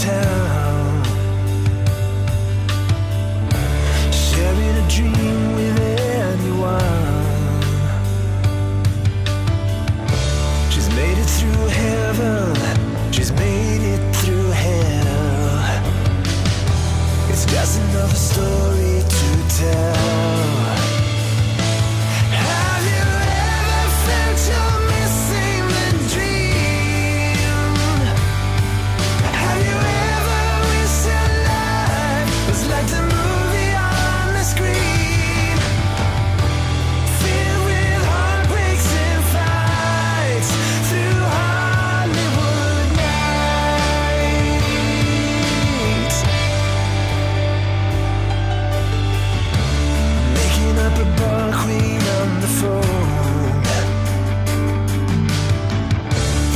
town, sharing a dream with anyone. She's made it through heaven, she's made it through hell. It's just another story to tell. Have you ever felt you're missing the dream? Have you ever wished your life was like the movie on the screen? Filled with heartbreaks and fights through Hollywood nights. Making up a bar queen on the phone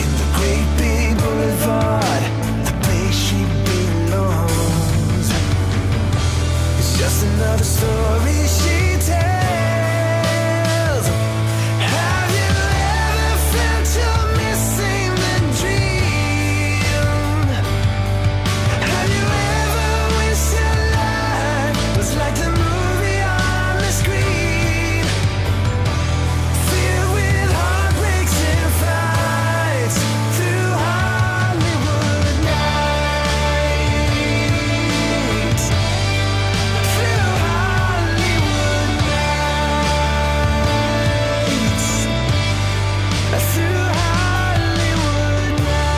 in the great big boulevard, the place she belongs. It's just another story she tells. Have you ever felt you're missing the dream? Have you ever wished your life was like the movie on the screen? Filled with heartbreaks and fights through Hollywood nights. Through Hollywood nights. Through Hollywood nights.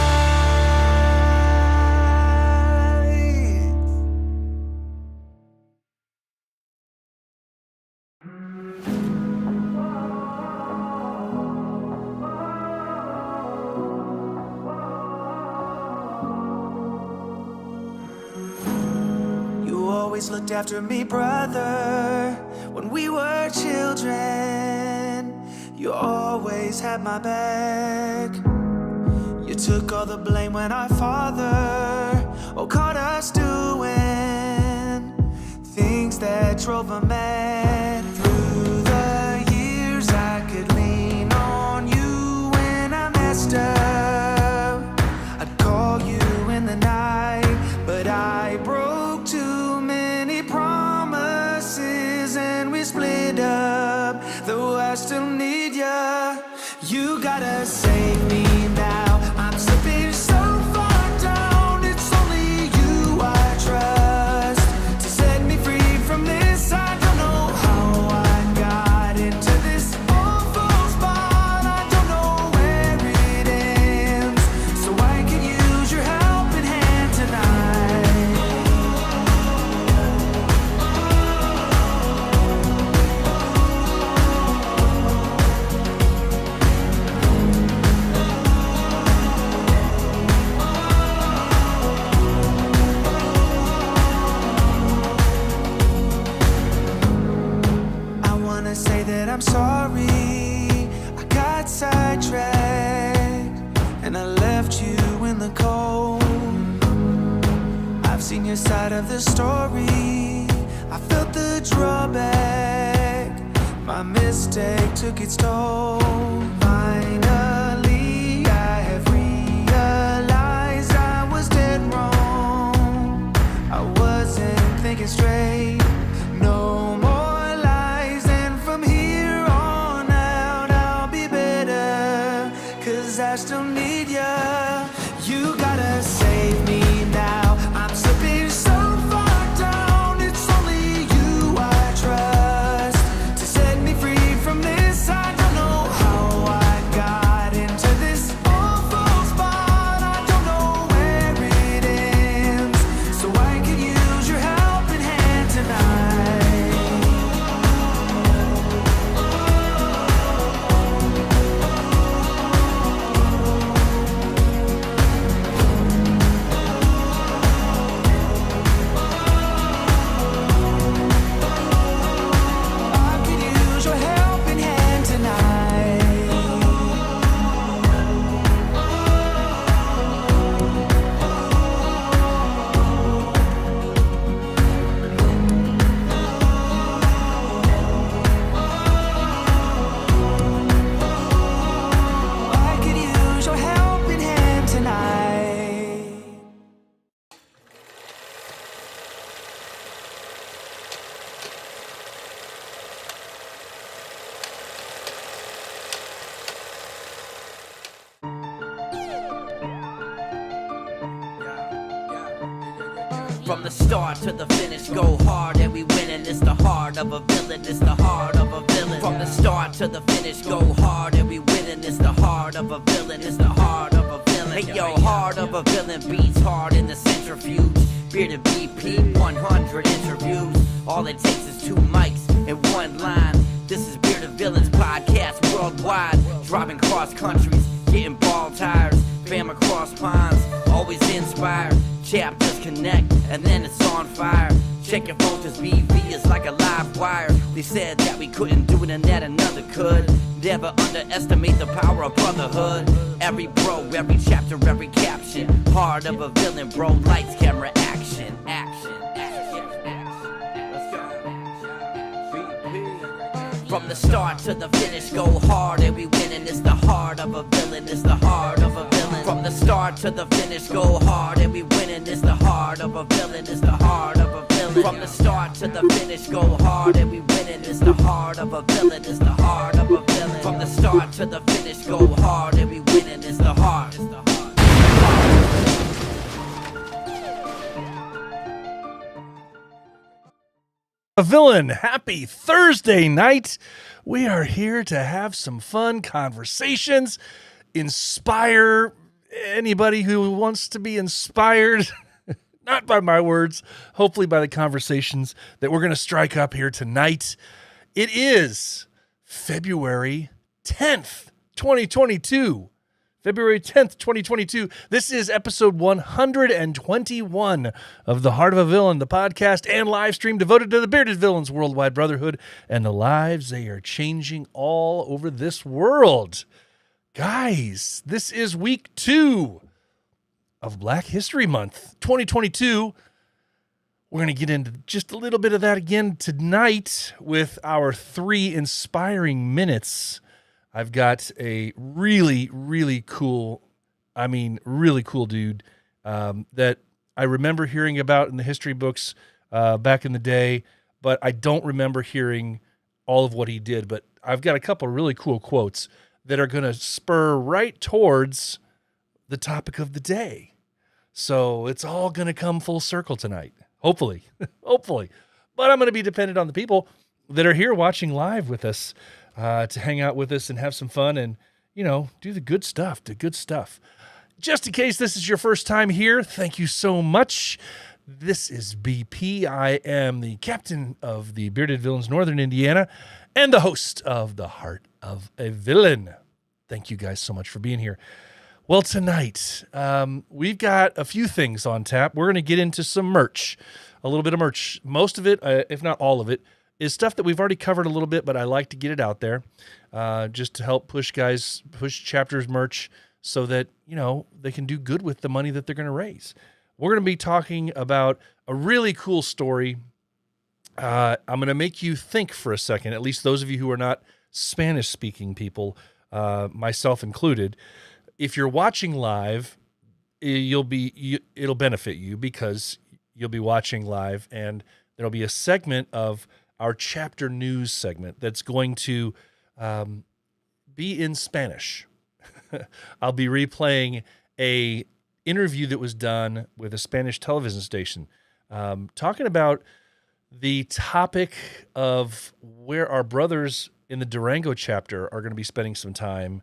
You always looked after me, brother, when we were children. You always had my back. You took all the blame when our father caught us doing things that drove him mad. Through the years I could lean on you when I messed up. I'd call you in the night, but I broke too many promises and we split up. Though I still need ya, you gotta save me now. I'm slipping so far down. It's only you I trust to set me free from this. I don't know how I got into this awful spot. I don't know where it ends, so I could use your helping hand tonight. I wanna say that I'm sorry, I got sidetracked and I left you in the cold. I've seen your side of the story, I felt the drawback. My mistake took its toll. Finally, I have realized I was dead wrong. I wasn't thinking straight. No more lies, and from here on out I'll be better. 'Cause I still need ya. You gotta save me now. I'm slipping so far down. It's only you I trust to set me free from this. I don't know how I got into this awful spot. I don't know where it ends, so I could use your helping hand tonight. From the start to the finish, go hard and we winning. It's the heart of a villain, it's the heart of a villain. From the start to the finish, go hard and we winning. It's the heart of a villain, it's the heart of a villain. Hey yo, heart of a villain beats hard in the centrifuge. Bearded BP, 100 interviews. All it takes is 2 mics and 1 line. This is Bearded Villains podcast worldwide. Driving cross countries, getting ball tires. Fam across ponds, always inspired. Chapters connect, and then it's on fire. Check your filters, BV is like a live wire. They said that we couldn't do it and that another could. Never underestimate the power of brotherhood. Every bro, every chapter, every caption. Heart of a villain, bro, lights, camera, action. Action, action, action. Let's go. From the start to the finish, go hard and we winning. It's the heart of a villain, it's the heart of a villain. From the start to the finish, go hard and we winning. It's the heart of a villain, it's the heart of a villain. From the start to the finish, go hard and we winning. It's the heart of a villain, it's the heart of a villain. From the start to the finish, go hard and we winning. It's the heart, it's the heart. A villain, happy Thursday night. We are here to have some fun conversations, inspire anybody who wants to be inspired, not by my words, hopefully by the conversations that we're going to strike up here tonight. It is February 10th, 2022. February 10th, 2022. This is episode 121 of The Heart of a Villain, the podcast and live stream devoted to the Bearded Villains Worldwide Brotherhood and the lives they are changing all over this world. Guys, this is week 2 of Black History Month 2022. We're going to get into just a little bit of that again tonight with our 3 inspiring minutes. I've got a really, really cool dude that I remember hearing about in the history books back in the day, but I don't remember hearing all of what he did. But I've got a couple of really cool quotes that are going to spur right towards the topic of the day. So it's all going to come full circle tonight, hopefully. Hopefully. But I'm going to be dependent on the people that are here watching live with us. To hang out with us and have some fun and, do the good stuff, Just in case this is your first time here, thank you so much. This is BP. I am the captain of the Bearded Villains Northern Indiana and the host of The Heart of a Villain. Thank you guys so much for being here. Well, tonight, we've got a few things on tap. We're going to get into some merch, a little bit of merch. Most of it, if not all of it, is stuff that we've already covered a little bit, but I like to get it out there just to help push chapters merch so that, they can do good with the money that they're going to raise. We're going to be talking about a really cool story. I'm going to make you think for a second, at least those of you who are not Spanish-speaking people, myself included. If you're watching live, it'll benefit you because you'll be watching live, and there'll be a segment of our chapter news segment that's going to be in Spanish. I'll be replaying a interview that was done with a Spanish television station talking about the topic of where our brothers in the Durango chapter are going to be spending some time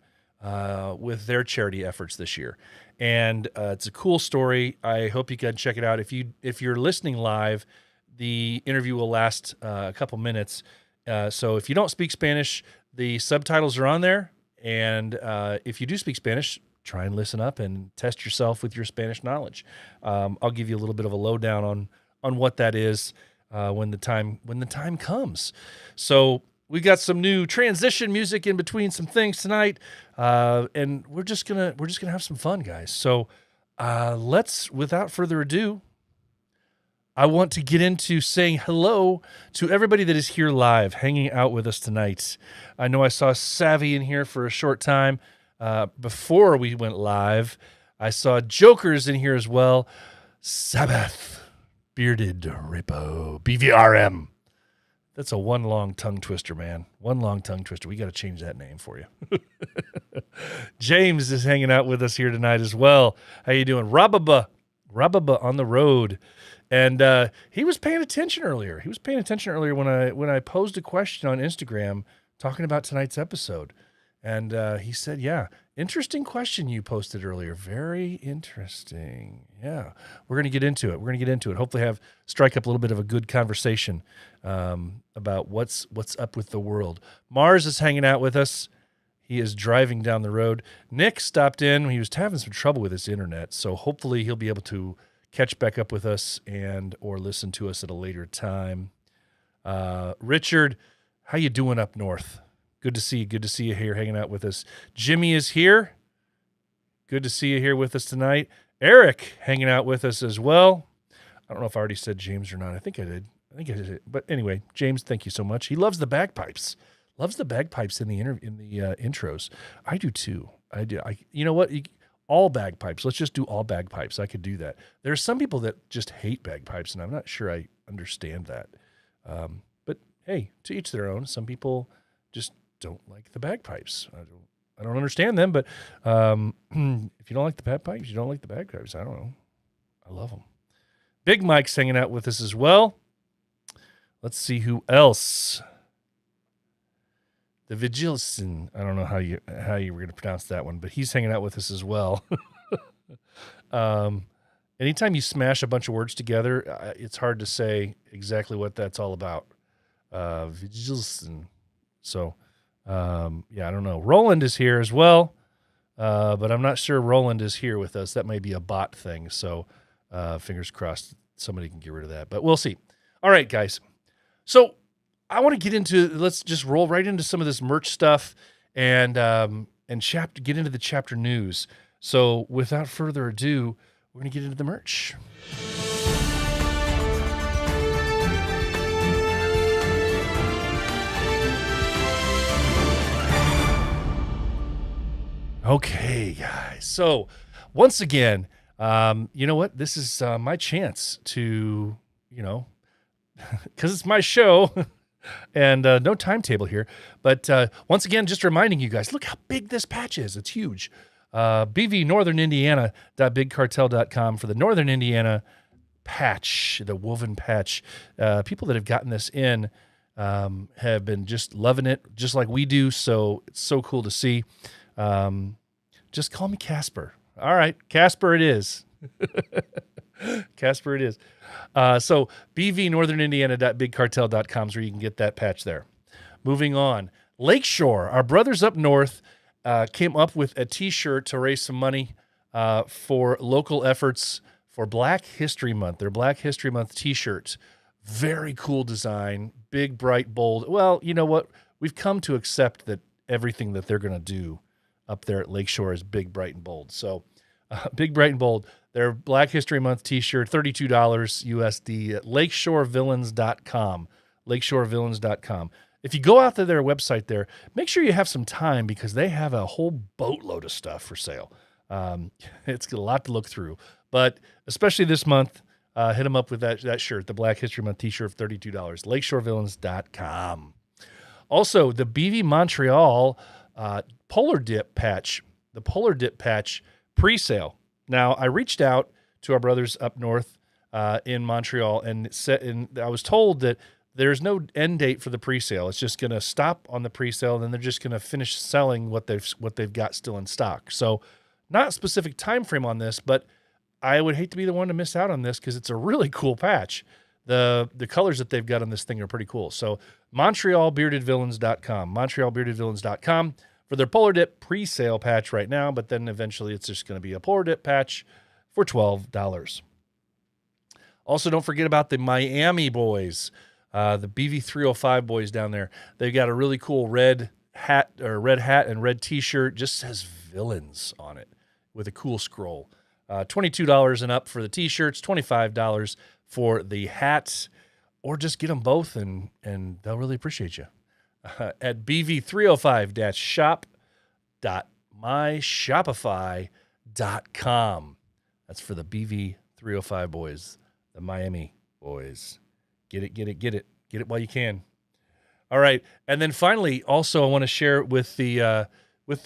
with their charity efforts this year. And it's a cool story. I hope you can check it out. If you're listening live, the interview will last a couple minutes. So if you don't speak Spanish, the subtitles are on there. And if you do speak Spanish, try and listen up and test yourself with your Spanish knowledge. I'll give you a little bit of a lowdown on what that is when the time comes. So we got some new transition music in between some things tonight, and we're just gonna have some fun, guys. So let's, without further ado, I want to get into saying hello to everybody that is here live, hanging out with us tonight. I know I saw Savvy in here for a short time before we went live. I saw Jokers in here as well. Sabbath, Bearded Repo, BVRM. That's a one long tongue twister, man. One long tongue twister. We got to change that name for you. James is hanging out with us here tonight as well. How you doing? Rababa on the road. And he was paying attention earlier. He was paying attention earlier when I posed a question on Instagram talking about tonight's episode. And he said, yeah, interesting question you posted earlier. Very interesting. Yeah, we're going to get into it. Hopefully strike up a little bit of a good conversation about what's up with the world. Mars is hanging out with us. He is driving down the road. Nick stopped in. He was having some trouble with his internet, so hopefully he'll be able to catch back up with us or listen to us at a later time. Richard, how you doing up north? Good to see you. Good to see you here hanging out with us. Jimmy is here. Good to see you here with us tonight. Eric hanging out with us as well. I don't know if I already said James or not. I think I did. But anyway, James, thank you so much. He loves the bagpipes. Loves the bagpipes in the intros. I do too. I do. You know what? All bagpipes. Let's just do all bagpipes. I could do that. There are some people that just hate bagpipes, and I'm not sure I understand that. But hey, to each their own. Some people just don't like the bagpipes. I don't understand them, but if you don't like the bagpipes, you don't like the bagpipes. I don't know. I love them. Big Mike's hanging out with us as well. Let's see who else. The Vigilson. I don't know how you were going to pronounce that one, but he's hanging out with us as well. Anytime you smash a bunch of words together, it's hard to say exactly what that's all about. Vigilson. So, yeah, I don't know. Roland is here as well, but I'm not sure Roland is here with us. That may be a bot thing, so fingers crossed somebody can get rid of that, but we'll see. All right, guys. So I want to let's just roll right into some of this merch stuff and get into the chapter news. So without further ado, we're going to get into the merch. Okay, guys. So once again, you know what? This is my chance to, because it's my show and no timetable here. But once again, just reminding you guys, look how big this patch is. It's huge. bvnorthernindiana.bigcartel.com for the Northern Indiana patch, the woven patch. People that have gotten this in have been just loving it, just like we do. So it's so cool to see. Just call me Casper. All right, Casper it is. Casper it is. So bvnorthernindiana.bigcartel.com is where you can get that patch there. Moving on. Lakeshore, our brothers up north, came up with a T-shirt to raise some money for local efforts for Black History Month. Their Black History Month T-shirt. Very cool design. Big, bright, bold. Well, you know what? We've come to accept that everything that they're going to do up there at Lakeshore is big, bright, and bold. So big, bright, and bold. Their Black History Month T-shirt, $32 USD at lakeshorevillains.com. Lakeshorevillains.com. If you go out to their website there, make sure you have some time because they have a whole boatload of stuff for sale. It's got a lot to look through. But especially this month, hit them up with that shirt, the Black History Month T-shirt of $32. Lakeshorevillains.com. Also, the BV Montreal Polar Dip patch, the Polar Dip patch pre-sale. Now, I reached out to our brothers up north in Montreal, and I was told that there's no end date for the pre-sale. It's just going to stop on the pre-sale, and then they're just going to finish selling what they've got still in stock. So, not a specific time frame on this, but I would hate to be the one to miss out on this because it's a really cool patch. The colors that they've got on this thing are pretty cool. So, MontrealBeardedVillains.com, MontrealBeardedVillains.com for their Polar Dip pre-sale patch right now, but then eventually it's just going to be a Polar Dip patch for $12. Also, don't forget about the Miami boys, the BV305 boys down there. They've got a really cool red hat and red T-shirt. Just says Villains on it with a cool scroll. $22 and up for the T-shirts, $25 for the hats, or just get them both and they'll really appreciate you. At bv305-shop.myshopify.com. That's for the BV305 boys, the Miami boys. Get it. Get it while you can. All right. And then finally, also I want to share with the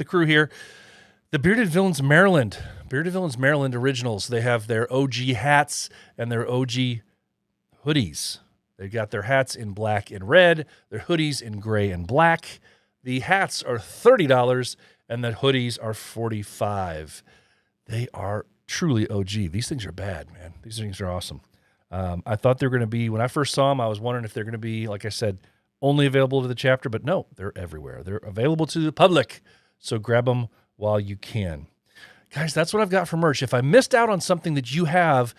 crew here, The Bearded Villains Maryland originals. They have their OG hats and their OG hoodies. They've got their hats in black and red, their hoodies in gray and black. The hats are $30 and the hoodies are $45. They are truly OG. These things are bad, man. These things are awesome. I thought they were going to be, when I first saw them, I was wondering if they're going to be, like I said, only available to the chapter, but no, they're everywhere. They're available to the public, so grab them while you can. Guys, that's what I've got for merch. If I missed out on something that you have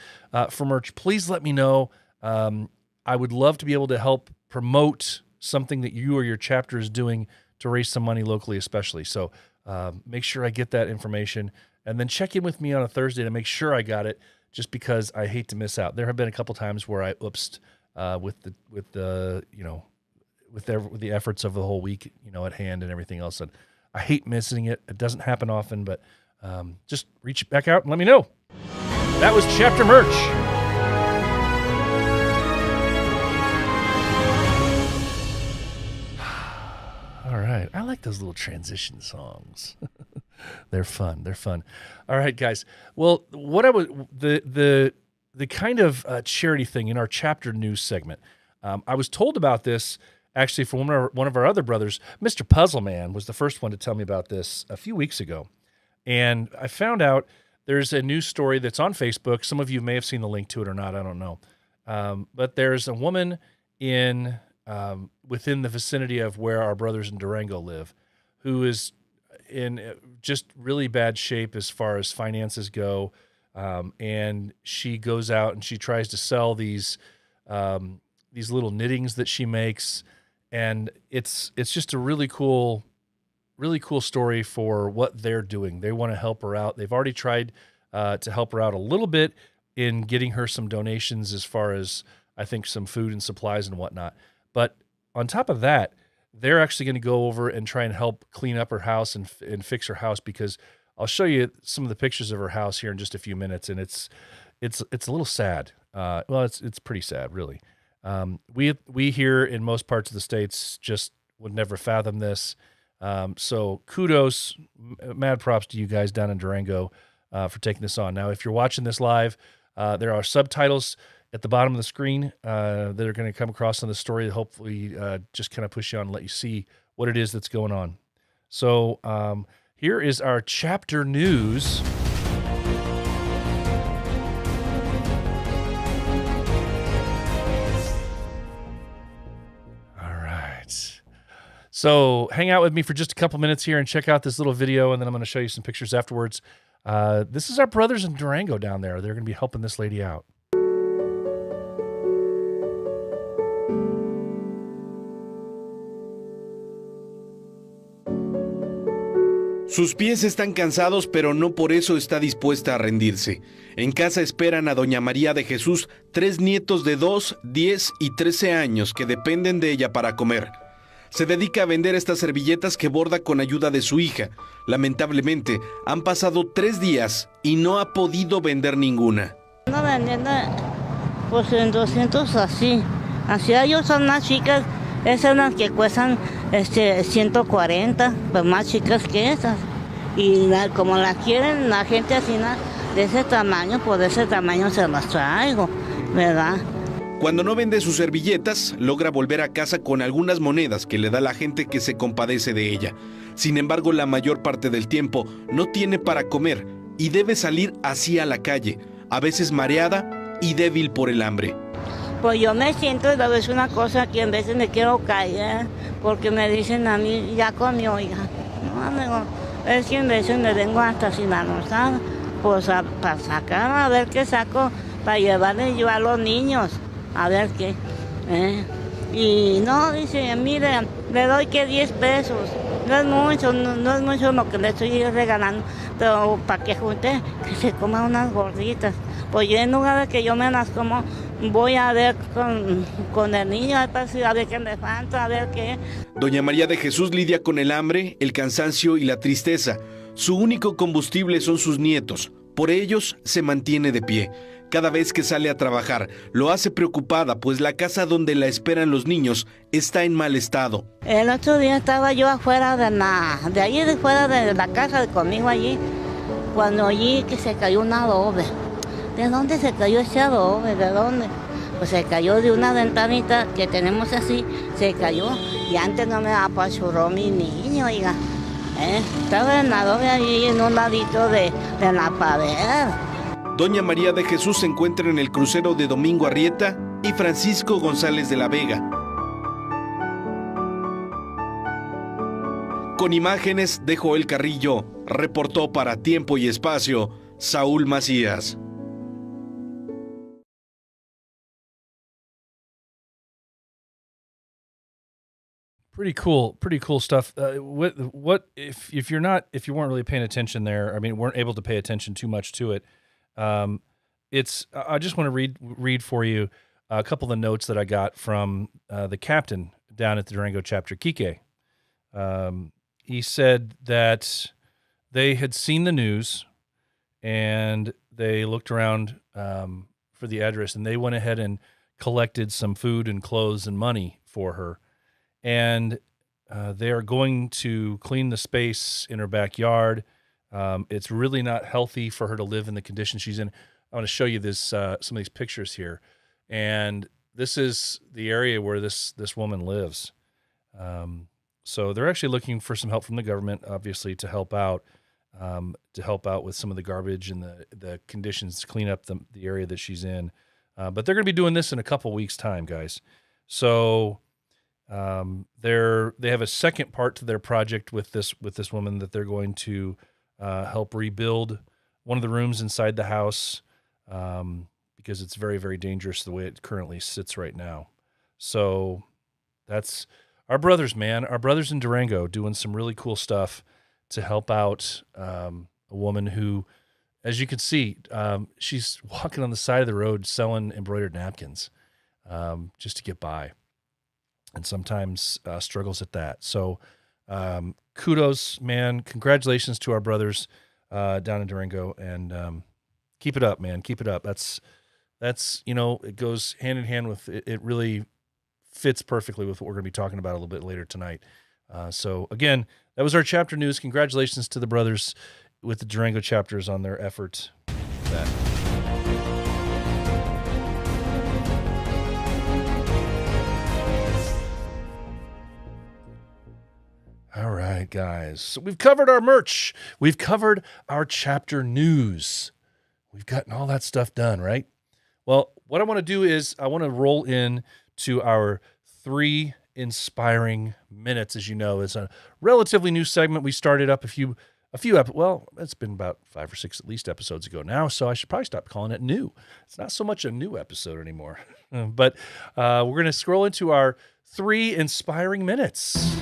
for merch, please let me know. I would love to be able to help promote something that you or your chapter is doing to raise some money locally, especially. So make sure I get that information, and then check in with me on a Thursday to make sure I got it, just because I hate to miss out. There have been a couple times where I oopsed with the efforts of the whole week, at hand and everything else. And I hate missing it. It doesn't happen often, but just reach back out and let me know. That was chapter merch. All right. I like those little transition songs. They're fun. All right, guys. Well, what I would the kind of charity thing in our chapter news segment. I was told about this actually from one of our other brothers. Mr. Puzzle Man was the first one to tell me about this a few weeks ago. And I found out there's a news story that's on Facebook. Some of you may have seen the link to it or not. I don't know. But there's a woman within the vicinity of where our brothers in Durango live who is in just really bad shape as far as finances go. And she goes out and she tries to sell these little knittings that she makes. And it's just a really cool story for what they're doing. They want to help her out. They've already tried to help her out a little bit in getting her some donations as far as, I think, some food and supplies and whatnot. But on top of that, they're actually going to go over and try and help clean up her house and fix her house, because I'll show you some of the pictures of her house here in just a few minutes, and it's a little sad. Well, it's pretty sad, really. We here in most parts of the States just would never fathom this. So kudos, mad props to you guys down in Durango for taking this on. Now, if you're watching this live, there are subtitles at the bottom of the screen that are going to come across on the story that hopefully just kind of push you on and let you see what it is that's going on. So here is our chapter news. So hang out with me for just a couple minutes here and check out this little video, and then I'm going to show you some pictures afterwards. This is our brothers in Durango down there. They're going to be helping this lady out. Sus pies están cansados, pero no por eso está dispuesta a rendirse. En casa esperan a Doña María de Jesús, 3 nietos de 2, 10 y 13 años que dependen de ella para comer. Se dedica a vender estas servilletas que borda con ayuda de su hija. Lamentablemente, han pasado 3 días y no ha podido vender ninguna. No vendiendo, pues en 200 así. Así ellos son más chicas. Esas son las que cuestan 140, pues más chicas que esas. Y como las quieren la gente así de ese tamaño, pues de ese tamaño se las traigo, ¿verdad? Cuando no vende sus servilletas, logra volver a casa con algunas monedas que le da la gente que se compadece de ella. Sin embargo, la mayor parte del tiempo no tiene para comer y debe salir así a la calle, a veces mareada y débil por el hambre. Pues yo me siento, a veces una cosa que en veces me quiero callar, porque me dicen a mí, ya comió, hija. No, amigo, es que en veces me vengo hasta sin almorzar, pues para sacar, a ver qué saco, para llevarle yo a los niños, a ver qué. Y no, dice, mire, le doy que 10 pesos, no es mucho lo que le estoy regalando, pero para que junte, que se coma unas gorditas. Pues yo en lugar de que yo me las como, voy a ver con el niño, a ver qué me falta, a ver qué. Doña María de Jesús lidia con el hambre, el cansancio y la tristeza. Su único combustible son sus nietos. Por ellos se mantiene de pie. cada vez que sale a trabajar. Lo hace preocupada, pues la casa donde la esperan los niños está en mal estado. El otro día estaba yo afuera de allí, de fuera de la casa, conmigo allí, cuando oí que se cayó un adobe. ¿De dónde se cayó ese adobe? ¿De dónde? Pues se cayó de una ventanita que tenemos así, se cayó. Y antes no me apachurró mi niño, oiga. Estaba el adobe allí en un ladito de la pared. Doña María de Jesús se encuentra en el crucero de Domingo Arrieta y Francisco González de la Vega. Con imágenes de Joel Carrillo, reportó para Tiempo y Espacio Saúl Macías. Pretty cool stuff. What if you weren't really paying attention there? I mean, weren't able to pay attention too much to it. I just want to read for you a couple of the notes that I got from the captain down at the Durango chapter, Kike. He said that they had seen the news and they looked around for the address, and they went ahead and collected some food and clothes and money for her. And they are going to clean the space in her backyard. It's really not healthy for her to live in the condition she's in. I want to show you this some of these pictures here. And this is the area where this woman lives. So they're actually looking for some help from the government, obviously, to help out with some of the garbage and the conditions to clean up the area that she's in. But they're going to be doing this in a couple weeks' time, guys. So they have a second part to their project with this woman that they're going to help rebuild one of the rooms inside the house because it's very, very dangerous the way it currently sits right now. So that's our brothers, man. Our brothers in Durango doing some really cool stuff to help out a woman who, as you can see, she's walking on the side of the road selling embroidered napkins just to get by, and sometimes struggles at that. So kudos, man. Congratulations to our brothers down in Durango, and keep it up, man. Keep it up. That's it goes hand in hand with it. It really fits perfectly with what we're going to be talking about a little bit later tonight. So again, that was our chapter news. Congratulations to the brothers with the Durango chapters on their effort. All right, guys. So we've covered our merch. We've covered our chapter news. We've gotten all that stuff done, right? Well, what I want to do is I want to roll in to our 3 inspiring minutes. As you know, it's a relatively new segment. We started up it's been about 5 or 6 at least episodes ago now, so I should probably stop calling it new. It's not so much a new episode anymore. But we're going to scroll into our 3 inspiring minutes.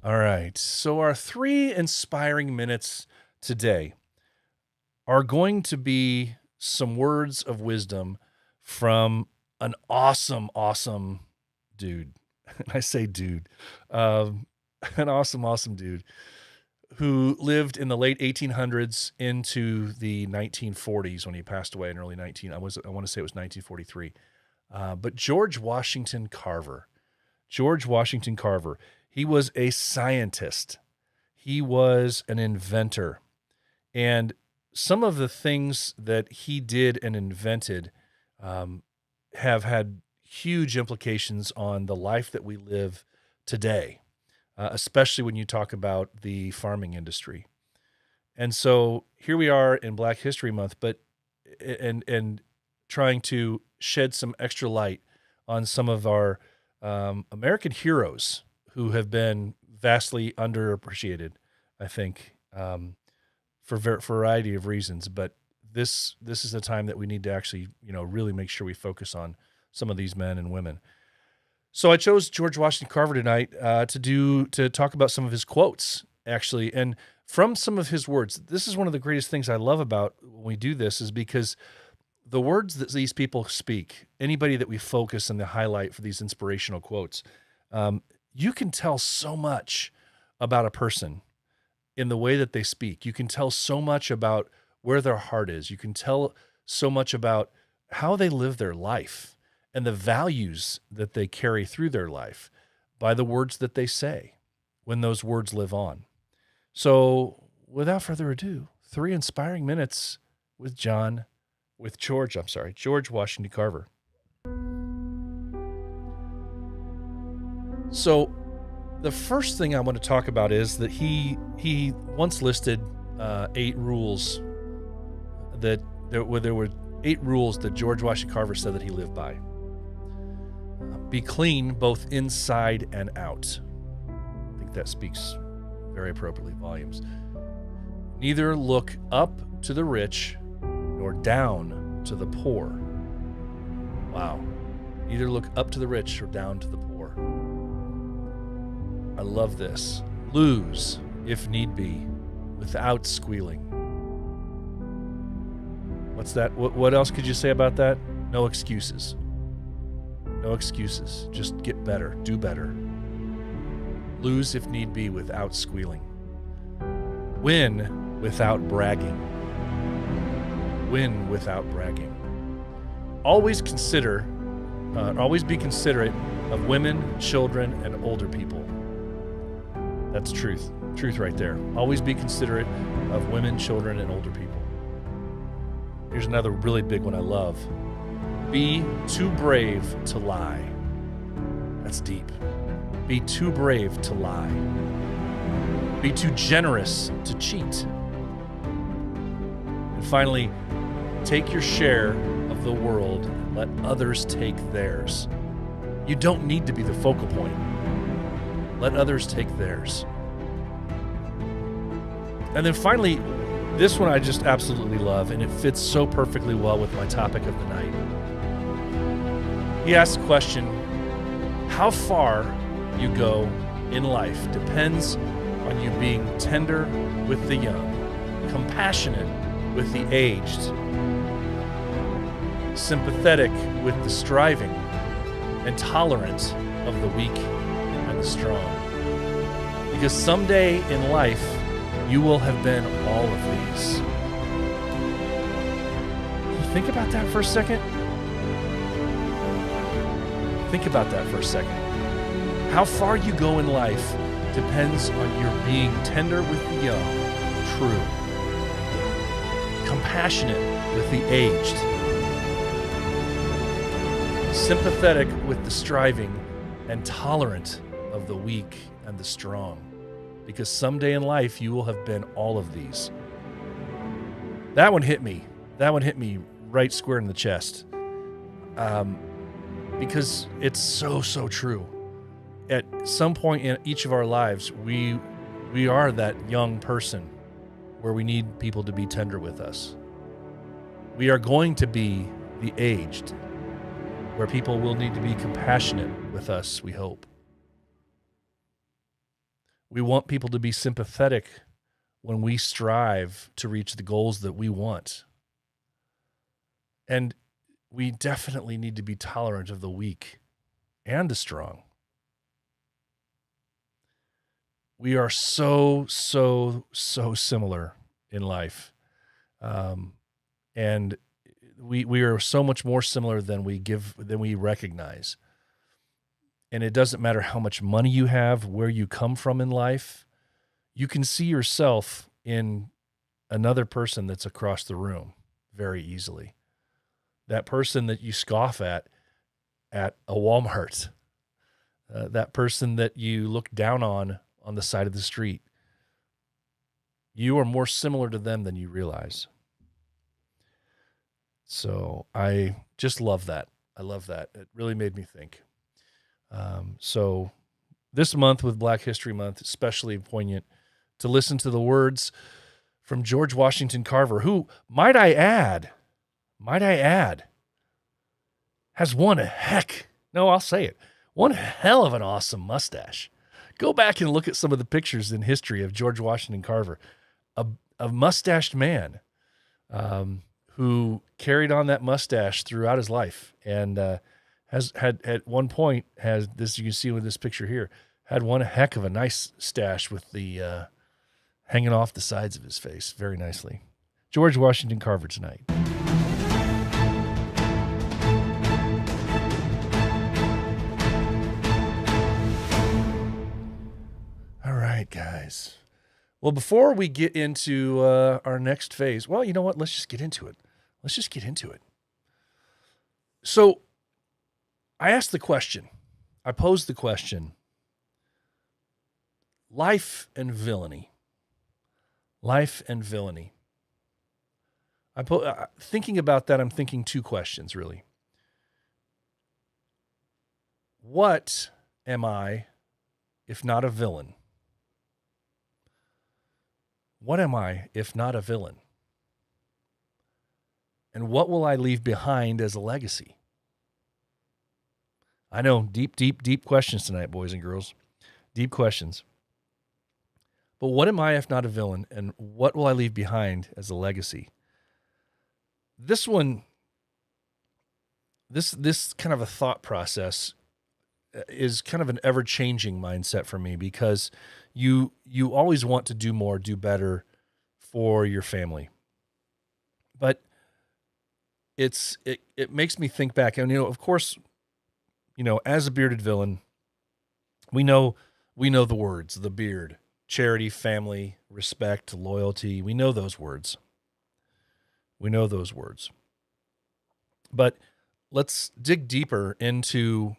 All right, so our 3 inspiring minutes today are going to be some words of wisdom from an awesome dude. I say dude, an awesome dude who lived in the late 1800s into the 1940s when he passed away in early I want to say it was 1943. But George Washington Carver. He was a scientist. He was an inventor. And some of the things that he did and invented have had huge implications on the life that we live today, especially when you talk about the farming industry. And so here we are in Black History Month, but and trying to shed some extra light on some of our American heroes who have been vastly underappreciated, I think, for a variety of reasons. But this is the time that we need to actually, really make sure we focus on some of these men and women. So I chose George Washington Carver tonight to talk about some of his quotes, actually. And from some of his words, this is one of the greatest things I love about when we do this, is because the words that these people speak, anybody that we focus and the highlight for these inspirational quotes, you can tell so much about a person in the way that they speak. You can tell so much about where their heart is. You can tell so much about how they live their life and the values that they carry through their life by the words that they say when those words live on. So without further ado, 3 inspiring minutes with George Washington Carver. So the first thing I want to talk about is that he once listed 8 rules that there were 8 rules that George Washington Carver said that he lived by. Be clean both inside and out. I think that speaks very appropriately volumes. Neither look up to the rich nor down to the poor. Wow. Neither look up to the rich or down to the poor. I love this. Lose, if need be, without squealing. What's that? What else could you say about that? No excuses. No excuses. Just get better. Do better. Lose, if need be, without squealing. Win without bragging. Win without bragging. Always be considerate of women, children, and older people. That's truth. Truth right there. Always be considerate of women, children, and older people. Here's another really big one I love. Be too brave to lie. That's deep. Be too brave to lie. Be too generous to cheat. And finally, take your share of the world and let others take theirs. You don't need to be the focal point. Let others take theirs. And then finally, this one I just absolutely love, and it fits so perfectly well with my topic of the night. He asks the question, how far you go in life depends on you being tender with the young, compassionate with the aged, sympathetic with the striving, and tolerant of the weak and the strong. Because someday in life, you will have been all of these. Think about that for a second. Think about that for a second. How far you go in life depends on your being tender with the young, true, compassionate with the aged, sympathetic with the striving, and tolerant of the weak and the strong. Because someday in life, you will have been all of these. That one hit me. That one hit me right square in the chest. Because it's so true. At some point in each of our lives, we are that young person where we need people to be tender with us. We are going to be the aged, where people will need to be compassionate with us, we hope. We want people to be sympathetic when we strive to reach the goals that we want. And we definitely need to be tolerant of the weak and the strong. We are so similar in life. And we are so much more similar than we recognize. And it doesn't matter how much money you have, where you come from in life. You can see yourself in another person that's across the room very easily. That person that you scoff at a Walmart. That person that you look down on the side of the street. You are more similar to them than you realize. So I just love that. I love that. It really made me think. So this month with Black History Month, especially poignant to listen to the words from George Washington Carver, who, might I add, has one hell of an awesome mustache. Go back and look at some of the pictures in history of George Washington Carver, a mustached man who carried on that mustache throughout his life and has had at one point has this, you can see with this picture here, Had one heck of a nice stash with the hanging off the sides of his face very nicely. George Washington Carver tonight. All right, guys. Well, before we get into our next phase, well, you know what? Let's just get into it. So I asked the question. I posed the question. Life and villainy. Thinking about that, I'm thinking two questions, really. What am I, if not a villain? What am I, if not a villain? And what will I leave behind as a legacy? I know, deep questions tonight, boys and girls. Deep questions. But what am I, if not a villain? And what will I leave behind as a legacy? This one, this kind of a thought process is kind of an ever-changing mindset for me, because you always want to do more, do better for your family. But it makes me think back, and of course, as a bearded villain, we know the words, the beard, charity, family, respect, loyalty. We know those words. But let's dig deeper into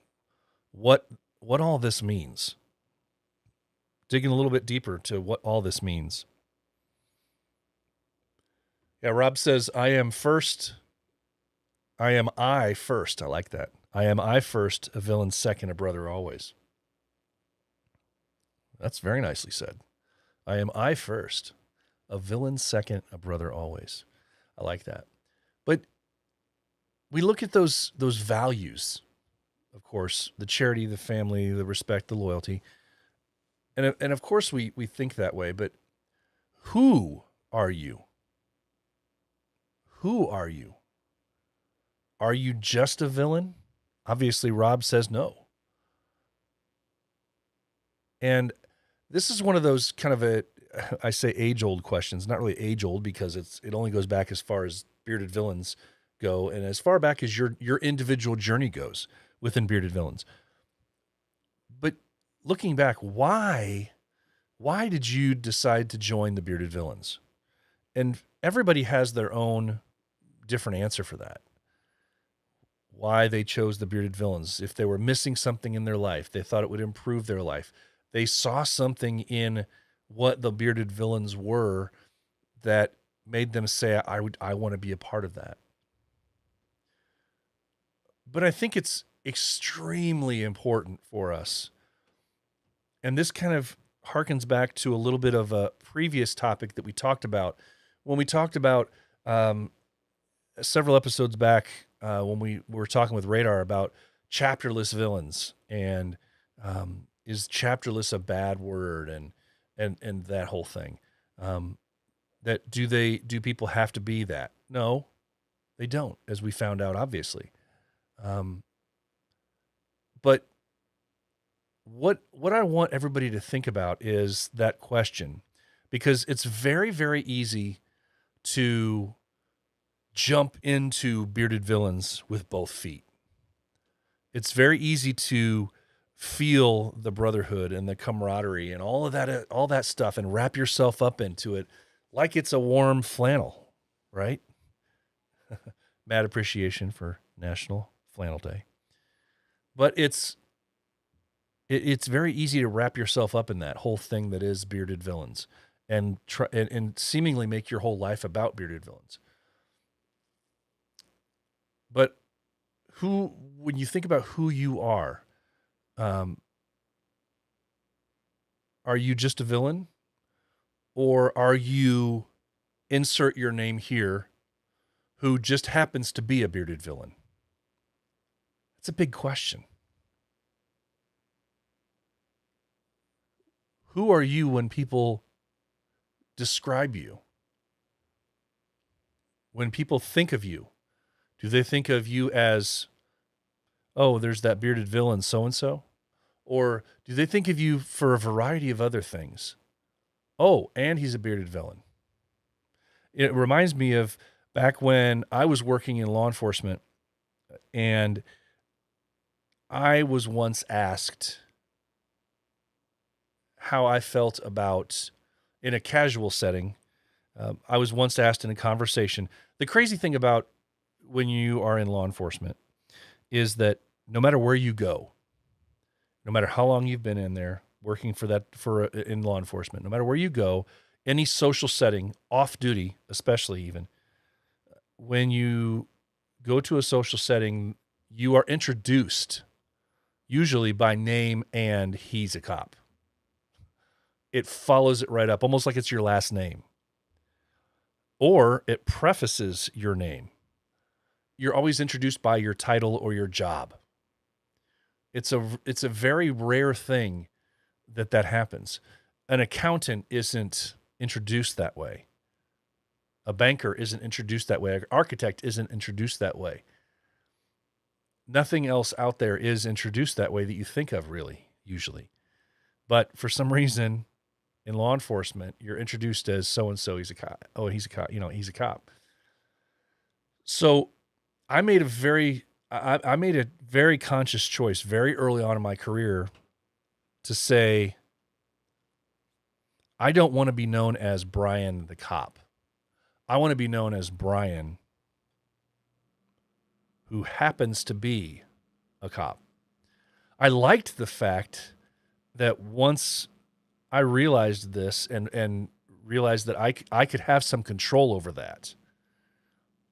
what all this means. Digging a little bit deeper to what all this means. Yeah, Rob says, I am I first. I like that. I am I first, a villain second, a brother always. That's very nicely said. I am I first, a villain second, a brother always. I like that. But we look at those values, of course, the charity, the family, the respect, the loyalty. And of course we think that way, but who are you? Who are you? Are you just a villain? Obviously, Rob says no. And this is one of those kind of I say age-old questions, not really age-old because it only goes back as far as bearded villains go and as far back as your individual journey goes within bearded villains. But looking back, why did you decide to join the bearded villains? And everybody has their own different answer for that. Why they chose the bearded villains. If they were missing something in their life, they thought it would improve their life. They saw something in what the bearded villains were that made them say, I want to be a part of that. But I think it's extremely important for us. And this kind of harkens back to a little bit of a previous topic that we talked about when we talked about several episodes back when we were talking with Radar about chapterless villains and is chapterless a bad word and that whole thing. That do people have to be that? No, they don't, as we found out, obviously. But what I want everybody to think about is that question, because it's very, very easy to jump into bearded villains with both feet. It's very easy to feel the brotherhood and the camaraderie and all that stuff and wrap yourself up into it like it's a warm flannel, right? Mad appreciation for National Flannel Day. But it's very easy to wrap yourself up in that whole thing that is bearded villains and seemingly make your whole life about bearded villains. But when you think about who you are you just a villain, or are you, insert your name here, who just happens to be a bearded villain? It's a big question. Who are you when people describe you? When people think of you, do they think of you as, oh, there's that bearded villain so-and-so? Or do they think of you for a variety of other things? Oh, and he's a bearded villain. It reminds me of back when I was working in law enforcement, and I was once asked how I felt about, in a casual setting, I was once asked in a conversation. The crazy thing about when you are in law enforcement is that no matter where you go, no matter how long you've been in there working in law enforcement, no matter where you go, any social setting, off duty, especially even, when you go to a social setting, you are introduced usually by name and he's a cop. It follows it right up, almost like it's your last name. Or it prefaces your name. You're always introduced by your title or your job. It's a very rare thing that happens. An accountant isn't introduced that way. A banker isn't introduced that way. An architect isn't introduced that way. Nothing else out there is introduced that way that you think of, really, usually. But for some reason, in law enforcement, you're introduced as so-and-so, he's a cop. Oh, he's a cop. He's a cop. So I made a very conscious choice very early on in my career to say, I don't want to be known as Brian the cop. I want to be known as Brian who happens to be a cop. I liked the fact that once I realized this and realized that I could have some control over that,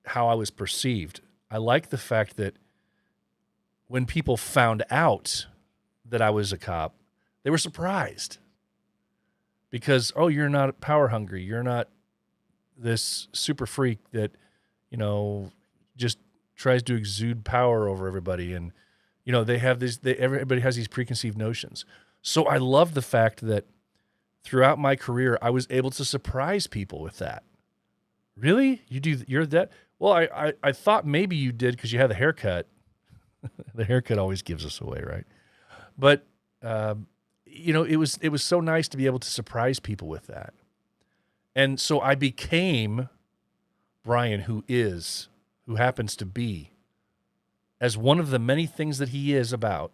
how I was perceived. I liked the fact that when people found out that I was a cop, they were surprised. Because, oh, you're not power hungry. You're not this super freak that, just tries to exude power over everybody. And, they have everybody has these preconceived notions. So I love the fact that throughout my career, I was able to surprise people with that. Really? You're that? Well, I thought maybe you did because you had the haircut. The haircut always gives us away, right? But, it was so nice to be able to surprise people with that. And so I became Brian, who happens to be, as one of the many things that he is about,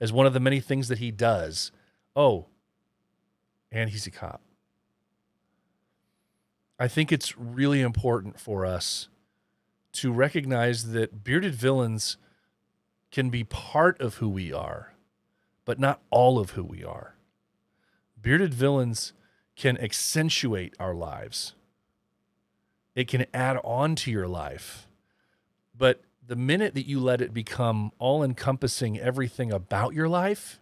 as one of the many things that he does. Oh, and he's a cop. I think it's really important for us to recognize that bearded villains can be part of who we are, but not all of who we are. Bearded villains can accentuate our lives. It can add on to your life. But the minute that you let it become all-encompassing everything about your life,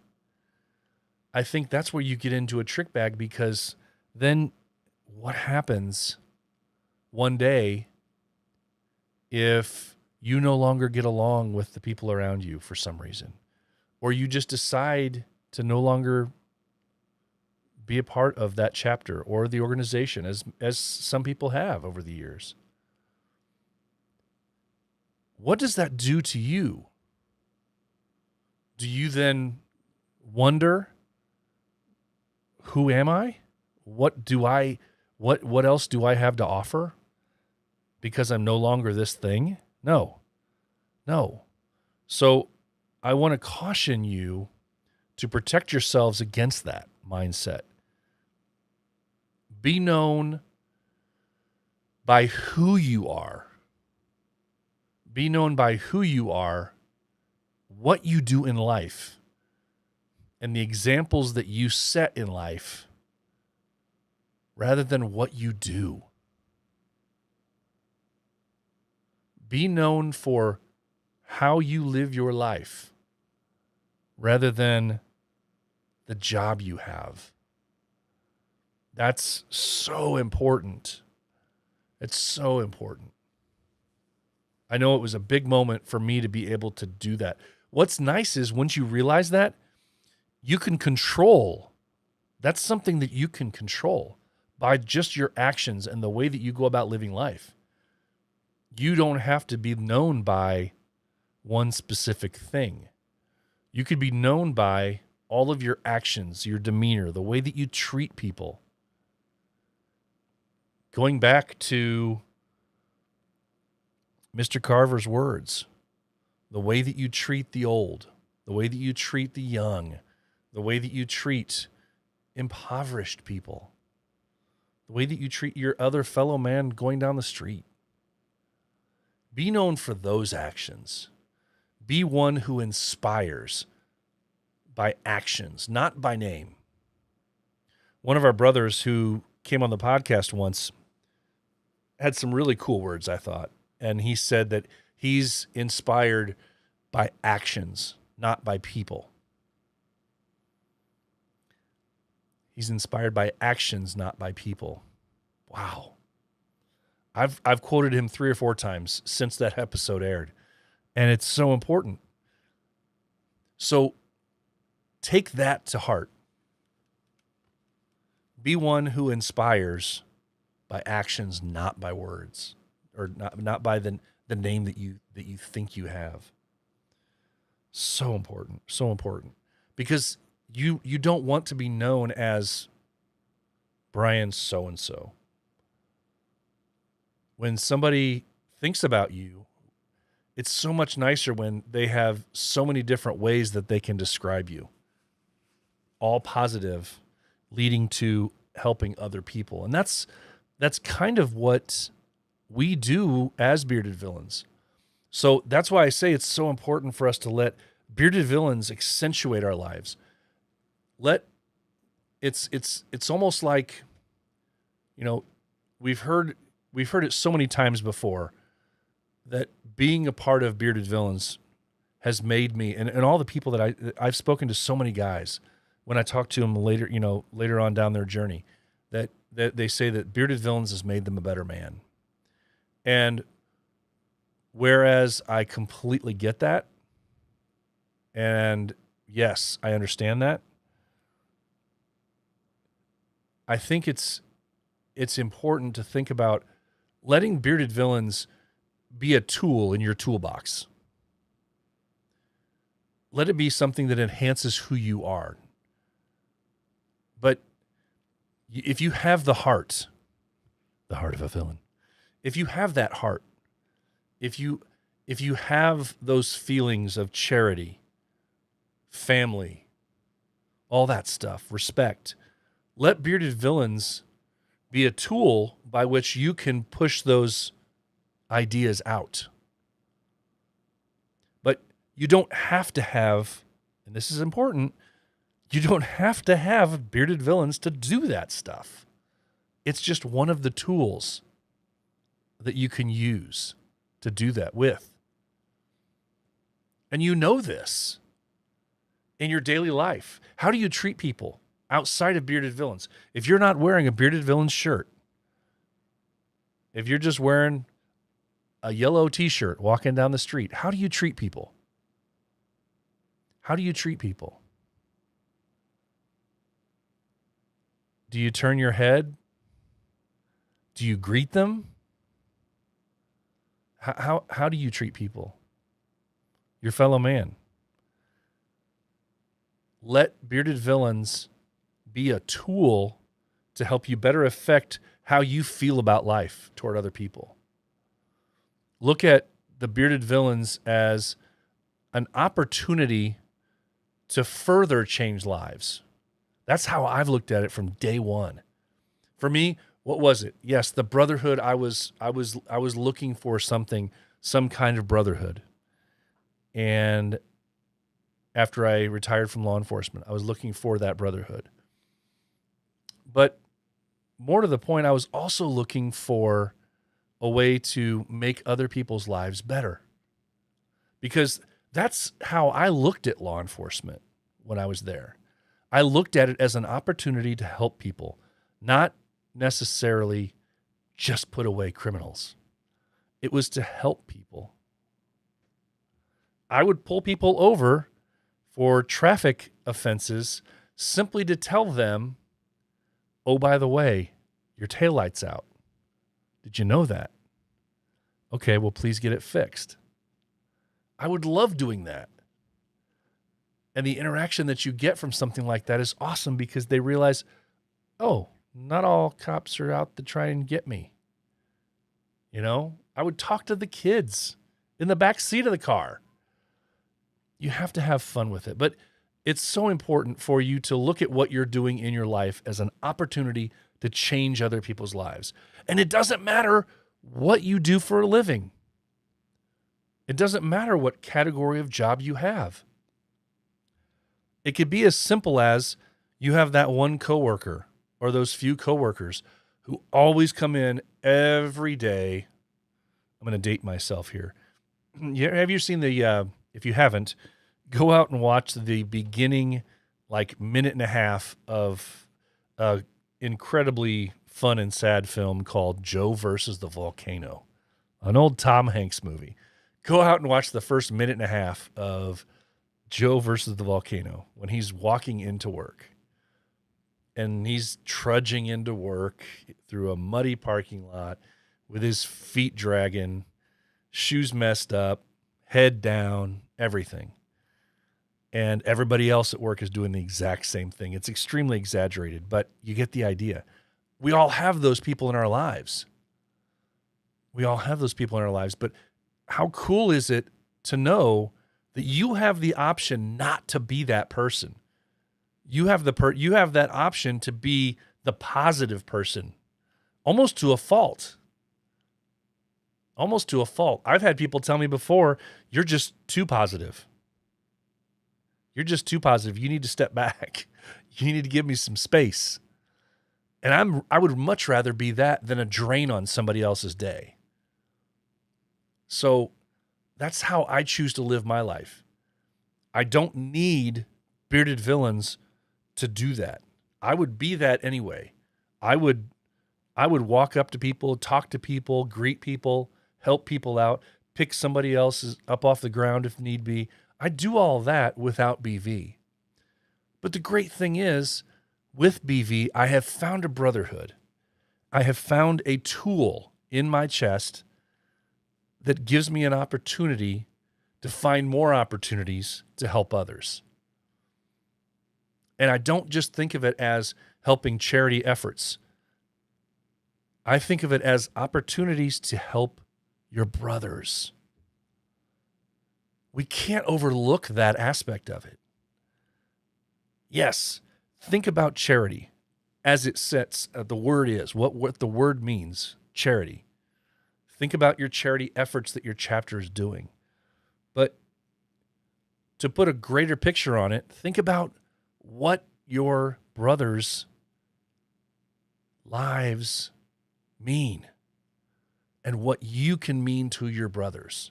I think that's where you get into a trick bag, because then what happens one day if you no longer get along with the people around you for some reason, or you just decide to no longer be a part of that chapter or the organization, as some people have over the years? What does that do to you? Do you then wonder, who am I? What else do I have to offer? Because I'm no longer this thing? No. So I want to caution you to protect yourselves against that mindset. Be known by who you are. Be known by who you are, what you do in life, and the examples that you set in life, rather than what you do. Be known for how you live your life, rather than the job you have. That's so important. It's so important. I know it was a big moment for me to be able to do that. What's nice is once you realize that, you can control. That's something that you can control by just your actions and the way that you go about living life. You don't have to be known by one specific thing. You could be known by all of your actions, your demeanor, the way that you treat people. Going back to Mr. Carver's words, the way that you treat the old, the way that you treat the young, the way that you treat impoverished people, the way that you treat your other fellow man going down the street. Be known for those actions. Be one who inspires by actions, not by name. One of our brothers who came on the podcast once had some really cool words, I thought. And he said that he's inspired by actions, not by people. He's inspired by actions, not by people. Wow. I've quoted him 3 or 4 times since that episode aired, and it's so important. So take that to heart. Be one who inspires by actions, not by words, or not by the name that you think you have. So important, so important. Because you don't want to be known as Brian so-and-so. When somebody thinks about you, it's so much nicer when they have so many different ways that they can describe you. All positive, leading to helping other people. And that's kind of what we do as bearded villains. So that's why I say it's so important for us to let bearded villains accentuate our lives. It's almost like, you know, we've heard it so many times before that being a part of bearded villains has made me, and all the people that I've spoken to, so many guys when I talk to them later on down their journey, that they say that bearded villains has made them a better man. And whereas I completely get that, and yes, I understand that, I think it's important to think about letting bearded villains be a tool in your toolbox. Let it be something that enhances who you are. But if you have the heart of a villain, if you have that heart, if you have those feelings of charity, family, all that stuff, respect, let bearded villains be a tool by which you can push those ideas out. But you don't have to have, and this is important, you don't have to have bearded villains to do that stuff. It's just one of the tools that you can use to do that with. And you know this in your daily life. How do you treat people outside of bearded villains? If you're not wearing a bearded villain shirt, if you're just wearing a yellow t-shirt walking down the street, how do you treat people? How do you treat people? Do you turn your head? Do you greet them? How do you treat people? Your fellow man. Let bearded villains be a tool to help you better affect how you feel about life toward other people. Look at the bearded villains as an opportunity to further change lives. That's how I've looked at it from day one. For me, what was it? Yes, the brotherhood. I was looking for something, some kind of brotherhood. And after I retired from law enforcement, I was looking for that brotherhood. But more to the point, I was also looking for a way to make other people's lives better. Because that's how I looked at law enforcement when I was there. I looked at it as an opportunity to help people, not necessarily just put away criminals. It was to help people. I would pull people over for traffic offenses simply to tell them, oh, by the way, your taillight's out. Did you know that? Okay, well, please get it fixed. I would love doing that. And the interaction that you get from something like that is awesome because they realize, oh, not all cops are out to try and get me. You know, I would talk to the kids in the back seat of the car. You have to have fun with it. But it's so important for you to look at what you're doing in your life as an opportunity to change other people's lives. And it doesn't matter what you do for a living. It doesn't matter what category of job you have. It could be as simple as you have that one coworker or those few coworkers who always come in every day. I'm going to date myself here. Have you seen if you haven't, go out and watch the beginning, like minute and a half of a incredibly fun and sad film called Joe versus the Volcano, an old Tom Hanks movie. Go out and watch the first minute and a half of Joe versus the Volcano when he's walking into work. And he's trudging into work through a muddy parking lot with his feet dragging, shoes messed up, head down, everything. And everybody else at work is doing the exact same thing. It's extremely exaggerated, but you get the idea. We all have those people in our lives. But how cool is it to know that you have the option not to be that person? You have that option to be the positive person, almost to a fault. I've had people tell me before, you're just too positive. You need to step back. You need to give me some space. And I would much rather be that than a drain on somebody else's day. So that's how I choose to live my life. I don't need bearded villains to do that. I would be that anyway. I would walk up to people, talk to people, greet people, help people out, pick somebody else up off the ground if need be. I do all that without BV. But the great thing is, with BV, I have found a brotherhood. I have found a tool in my chest that gives me an opportunity to find more opportunities to help others. And I don't just think of it as helping charity efforts. I think of it as opportunities to help your brothers. We can't overlook that aspect of it. Yes, think about charity as it sets, the word is, what the word means, charity. Think about your charity efforts that your chapter is doing. But to put a greater picture on it, think about what your brothers' lives mean and what you can mean to your brothers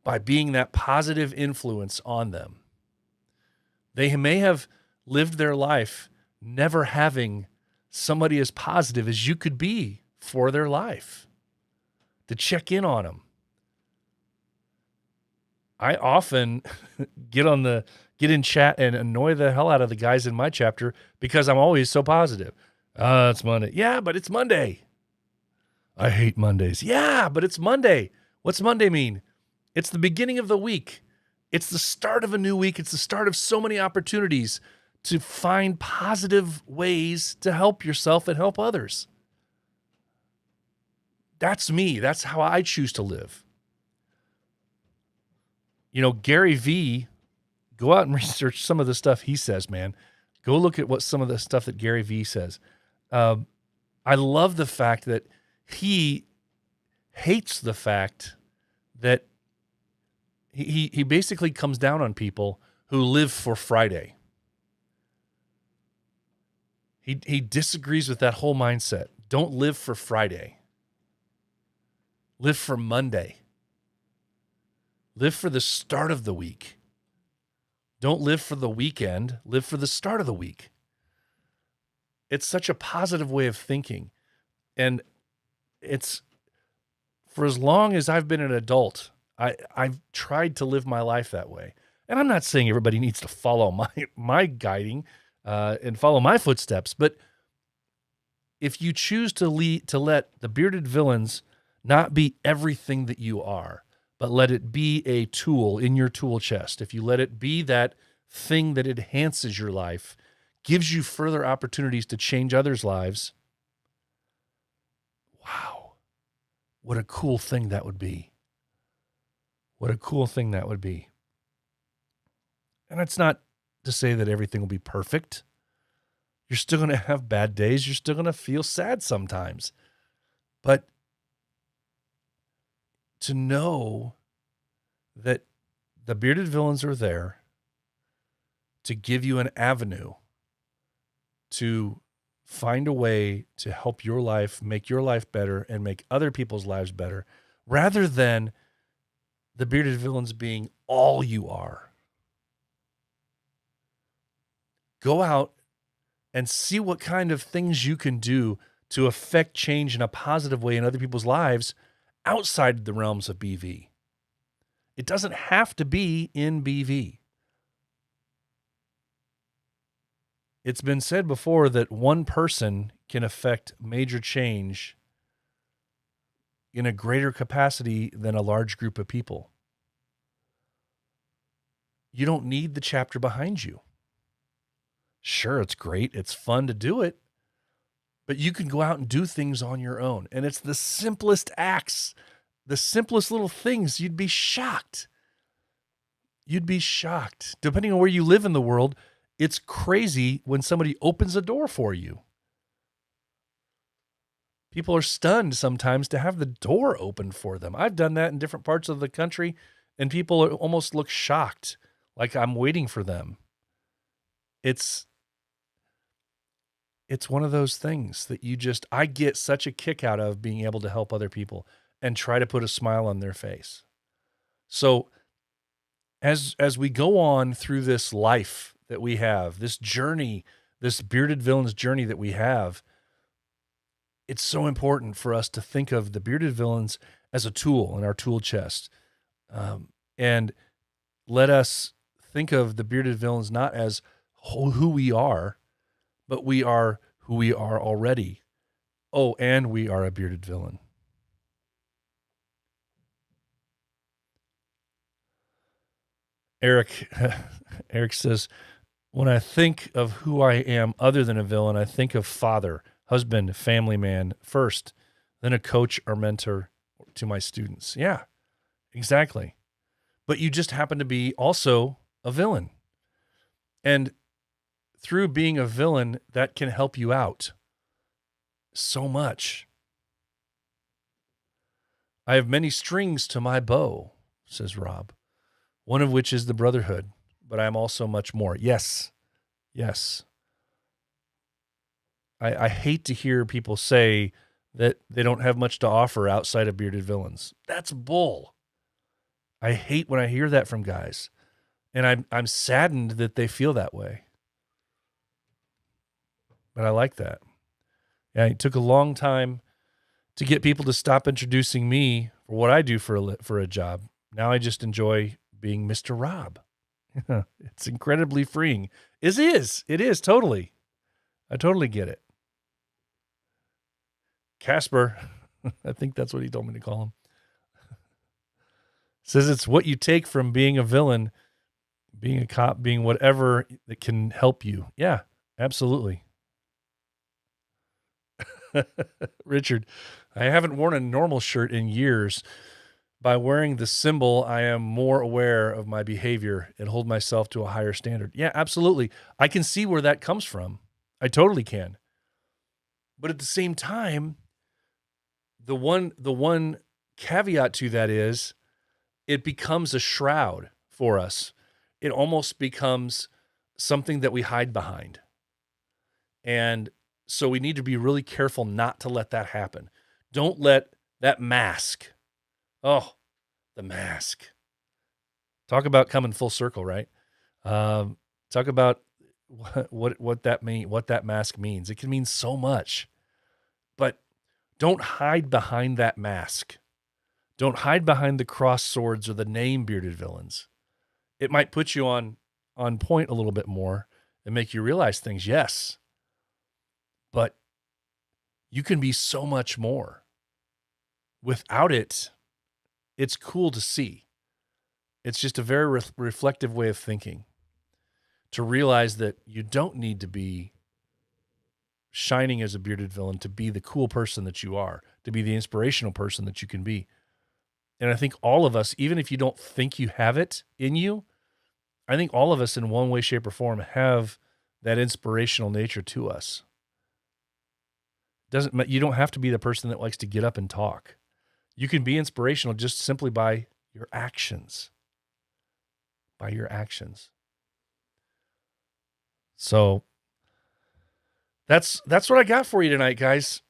by being that positive influence on them. They may have lived their life never having somebody as positive as you could be for their life, to check in on them. I often get in chat and annoy the hell out of the guys in my chapter because I'm always so positive. It's Monday. Yeah, but it's Monday. I hate Mondays. Yeah, but it's Monday. What's Monday mean? It's the beginning of the week. It's the start of a new week. It's the start of so many opportunities to find positive ways to help yourself and help others. That's me. That's how I choose to live. You know, Gary V, go out and research some of the stuff he says, man. Go look at what some of the stuff that Gary V says. I love the fact that he hates the fact that he basically comes down on people who live for Friday. He disagrees with that whole mindset. Don't live for Friday. Live for Monday. Live for the start of the week. Don't live for the weekend. Live for the start of the week. It's such a positive way of thinking. And it's, for as long as I've been an adult, I've tried to live my life that way. And I'm not saying everybody needs to follow my guiding and follow my footsteps, but if you choose to let the bearded villains not be everything that you are, but let it be a tool in your tool chest, if you let it be that thing that enhances your life, gives you further opportunities to change others' lives. Wow. What a cool thing that would be. What a cool thing that would be. And it's not to say that everything will be perfect. You're still going to have bad days. You're still going to feel sad sometimes. But to know that the bearded villains are there to give you an avenue to find a way to help your life, make your life better, and make other people's lives better, rather than the bearded villains being all you are. Go out and see what kind of things you can do to affect change in a positive way in other people's lives outside the realms of BV. It doesn't have to be in BV. It's been said before that one person can affect major change in a greater capacity than a large group of people. You don't need the chapter behind you. Sure, it's great. It's fun to do it. But you can go out and do things on your own. And it's the simplest acts, the simplest little things. You'd be shocked. You'd be shocked. Depending on where you live in the world, it's crazy when somebody opens a door for you. People are stunned sometimes to have the door opened for them. I've done that in different parts of the country, and people almost look shocked, like I'm waiting for them. It's one of those things that I get such a kick out of being able to help other people and try to put a smile on their face. So as we go on through this life that we have, this journey, this bearded villain's journey that we have, it's so important for us to think of the bearded villains as a tool in our tool chest. And let us think of the bearded villains not as who we are, but we are who we are already. Oh, and we are a bearded villain. Eric says, when I think of who I am other than a villain, I think of father, husband, family man first, then a coach or mentor to my students. Yeah, exactly. But you just happen to be also a villain. And through being a villain, that can help you out so much. I have many strings to my bow, says Rob, one of which is the brotherhood, but I am also much more. Yes. I hate to hear people say that they don't have much to offer outside of bearded villains. That's bull. I hate when I hear that from guys. And I'm saddened that they feel that way. But I like that. Yeah, it took a long time to get people to stop introducing me for what I do for a job. Now I just enjoy being Mr. Rob. It's incredibly freeing. It is totally. I totally get it. Casper, I think that's what he told me to call him, says it's what you take from being a villain, being a cop, being whatever that can help you. Yeah, absolutely. Richard, I haven't worn a normal shirt in years. By wearing the symbol, I am more aware of my behavior and hold myself to a higher standard. Yeah, absolutely. I can see where that comes from. I totally can. But at the same time, the one caveat to that is it becomes a shroud for us. It almost becomes something that we hide behind. And so we need to be really careful not to let that happen. Don't let that mask. Oh, the mask. Talk about coming full circle, right? Talk about what that mask means. It can mean so much. But don't hide behind that mask. Don't hide behind the cross swords or the name bearded villains. It might put you on point a little bit more and make you realize things, yes. But you can be so much more. Without it, it's cool to see. It's just a very reflective way of thinking. to realize that you don't need to be shining as a bearded villain to be the cool person that you are, to be the inspirational person that you can be. And I think all of us, even if you don't think you have it in you, I think all of us in one way, shape, or form have that inspirational nature to us. You don't have to be the person that likes to get up and talk. You can be inspirational just simply by your actions. By your actions. So that's what I got for you tonight, guys.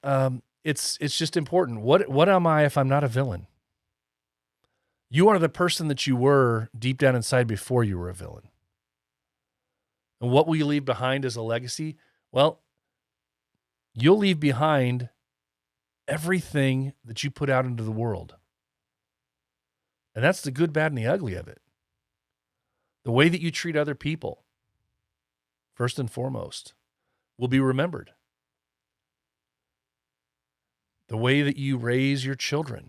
It's just important. What am I if I'm not a villain? You are the person that you were deep down inside before you were a villain. And what will you leave behind as a legacy? Well, you'll leave behind everything that you put out into the world. And that's the good, bad, and the ugly of it. The way that you treat other people, first and foremost, will be remembered. The way that you raise your children,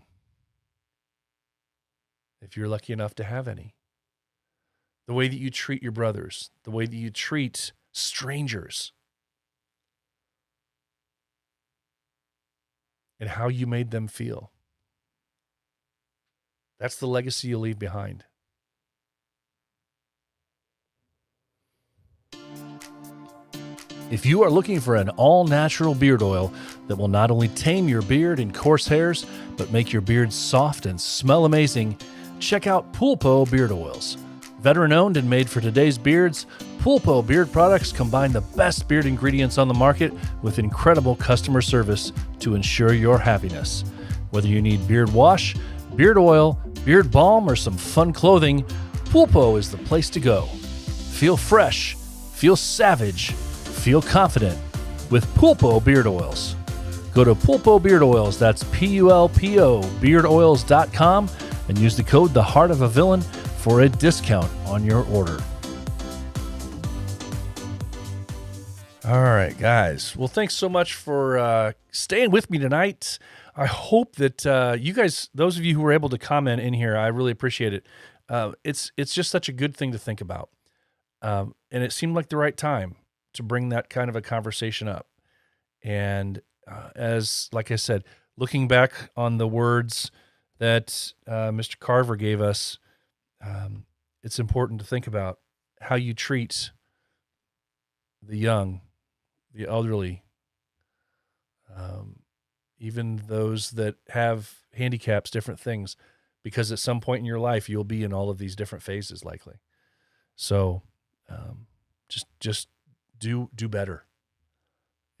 if you're lucky enough to have any. The way that you treat your brothers, the way that you treat strangers, and how you made them feel. That's the legacy you'll leave behind. If you are looking for an all-natural beard oil that will not only tame your beard and coarse hairs, but make your beard soft and smell amazing, check out Pulpo Beard Oils. Veteran-owned and made for today's beards, Pulpo beard products combine the best beard ingredients on the market with incredible customer service to ensure your happiness. Whether you need beard wash, beard oil, beard balm, or some fun clothing, Pulpo is the place to go. Feel fresh, feel savage, feel confident with Pulpo Beard Oils. Go to Pulpo Beard Oils, that's Pulpo beardoils.com, and use the code The Heart of a Villain for a discount on your order. All right, guys. Well, thanks so much for staying with me tonight. I hope that you guys, those of you who were able to comment in here, I really appreciate it. It's just such a good thing to think about. And it seemed like the right time to bring that kind of a conversation up. And like I said, looking back on the words that Mr. Carver gave us, it's important to think about how you treat the young, the elderly, even those that have handicaps, different things, because at some point in your life, you'll be in all of these different phases likely. So just do better.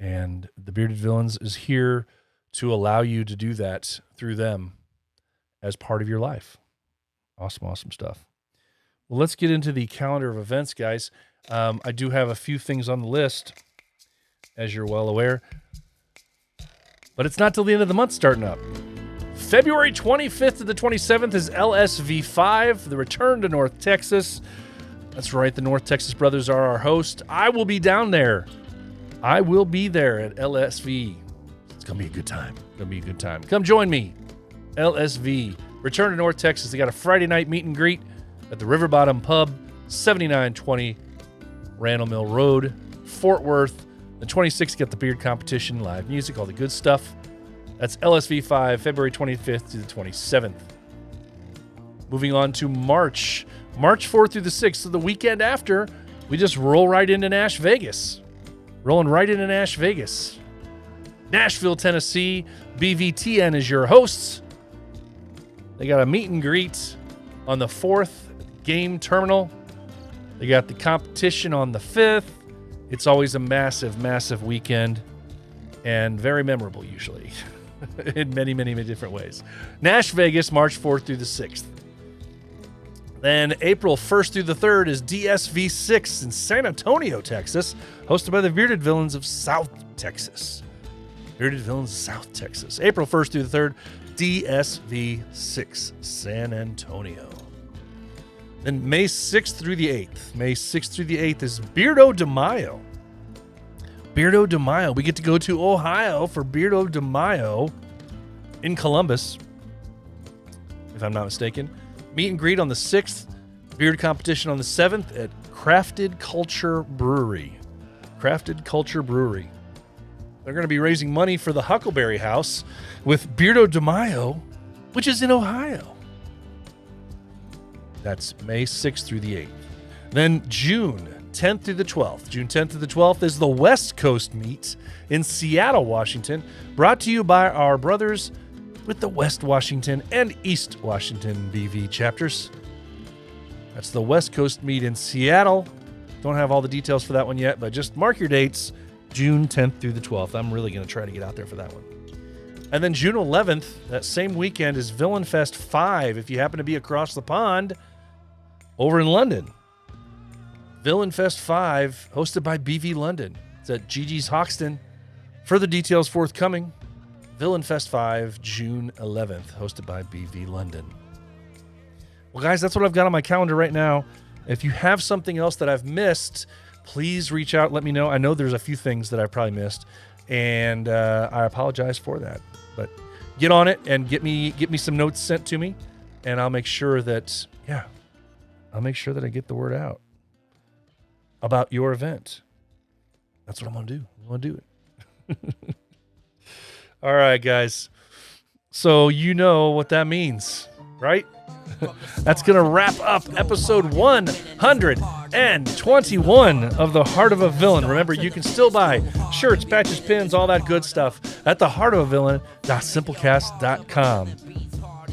And the Bearded Villains is here to allow you to do that through them as part of your life. Awesome stuff. Well, let's get into the calendar of events, guys. I do have a few things on the list, as you're well aware. But it's not till the end of the month starting up. February 25th to the 27th is LSV5, the return to North Texas. That's right, the North Texas brothers are our host. I will be down there. I will be there at LSV. It's going to be a good time. Come join me. LSV. Return to North Texas. They got a Friday night meet and greet at the River Bottom Pub, 7920 Randall Mill Road, Fort Worth. The 26th, get the beard competition, live music, all the good stuff. That's LSV5, February 25th to the 27th. Moving on to March 4th through the 6th, so the weekend after, we just roll right into Nash Vegas. Rolling right into Nash Vegas. Nashville, Tennessee, BVTN is your hosts. They got a meet and greet on the 4th, game terminal. They got the competition on the 5th. It's always a massive weekend and very memorable usually in many different ways. Nash Vegas, March 4th through the 6th. Then April 1st through the 3rd is DSV6 in San Antonio, Texas, hosted by the Bearded Villains of South Texas. Bearded Villains of South Texas. April 1st through the 3rd, DSV6, San Antonio. Then May 6th through the 8th. May 6th through the 8th is Beardo de Mayo. Beardo de Mayo. We get to go to Ohio for Beardo de Mayo in Columbus, if I'm not mistaken. Meet and greet on the 6th. Beard competition on the 7th at Crafted Culture Brewery. Crafted Culture Brewery. They're going to be raising money for the Huckleberry House with Beardo de Mayo, which is in Ohio. That's May 6th through the 8th. Then June 10th through the 12th. June 10th through the 12th is the West Coast Meet in Seattle, Washington, brought to you by our brothers with the West Washington and East Washington BV chapters. That's the West Coast Meet in Seattle. Don't have all the details for that one yet, but just mark your dates, June 10th through the 12th. I'm really going to try to get out there for that one. And then June 11th, that same weekend, is Villain Fest 5, if you happen to be across the pond over in London. Villain Fest 5, hosted by BV London. It's at Gigi's Hoxton. Further details forthcoming. Villain Fest 5, June 11th, hosted by BV London. Well, guys, that's what I've got on my calendar right now. If you have something else that I've missed, please reach out. Let me know. I know there's a few things that I've probably missed, and I apologize for that. But get on it and get me some notes sent to me, and I'll make sure that, I get the word out about your event. That's what I'm going to do. I'm going to do it. All right, guys. So you know what that means, right? That's going to wrap up episode 121 of The Heart of a Villain. Remember, you can still buy shirts, patches, pins, all that good stuff at theheartofavillain.simplecast.com.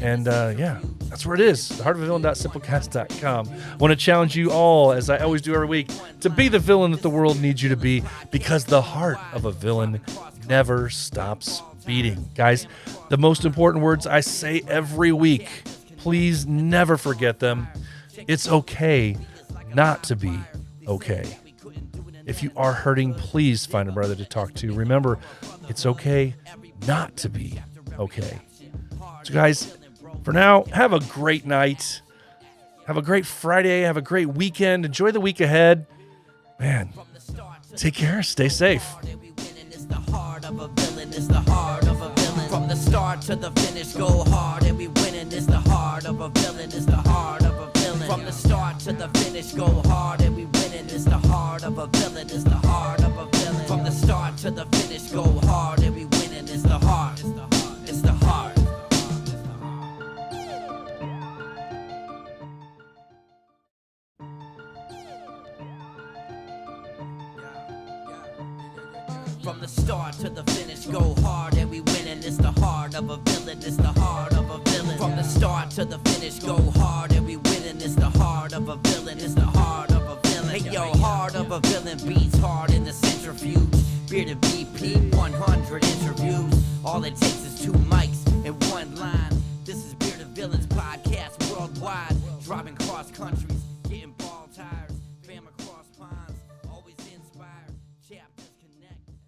And that's where it is, theheartofavillain.simplecast.com. I want to challenge you all, as I always do every week, to be the villain that the world needs you to be, because the heart of a villain never stops beating. Guys, the most important words I say every week, please never forget them. It's okay not to be okay. If you are hurting, please find a brother to talk to. Remember, it's okay not to be okay. So guys, for now, have a great night. Have a great Friday. Have a great weekend. Enjoy the week ahead. Man, take care. Stay safe. From the start to the finish, go hard and we winning. It's the heart of a villain. It's the heart of a villain. From the start to the finish, go hard and we winning. It's the heart of a villain. It's the heart of a villain. From the start to the finish, go hard and we winning. It's the heart. It's the heart. From the start to the finish, go hard and we winning. It's the heart of a villain. It's the heart of a villain. From the start to the finish, go hard and we winning. It's the heart of a villain. It's the heart of a villain. Hey yo, heart of a villain beats hard in the centrifuge. Bearded BP 100 interviews. All it takes is 2 mics and 1 line. This is Bearded Villains podcast worldwide, driving cross countries.